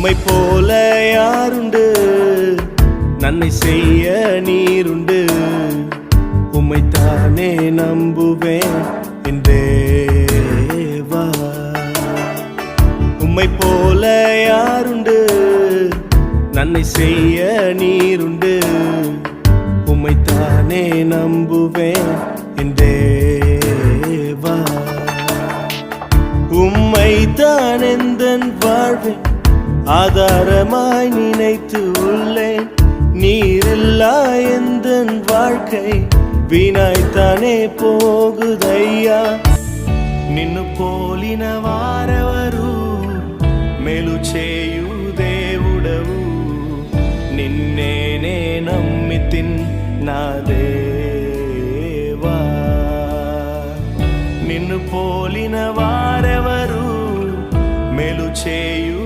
உம்மை போல யாருண்டு, நன்மை செய்ய நீருண்டு. உம்மைத்தானே நம்புவேன் என் தேவா. உம்மை போல யாருண்டு, நன்மை செய்ய நீருண்டு. உம்மைத்தானே நம்புவேன் என் தேவா. உம்மைத்தான் எந்தன் வாழ்வேன் ஆதாரமாய் நினைத்து உள்ளேன். நீரில்லா எந்தன் வாழ்க்கை வீணாய்த்தானே போகுதையா. నిన్ను పోలిన వారెవరు, మేలు చేయు దేవుడవు. నిన్నేనే నమ్మితిన్ నా దేవా. నిన్ను పోలిన వారెవరు, మేలు చేయు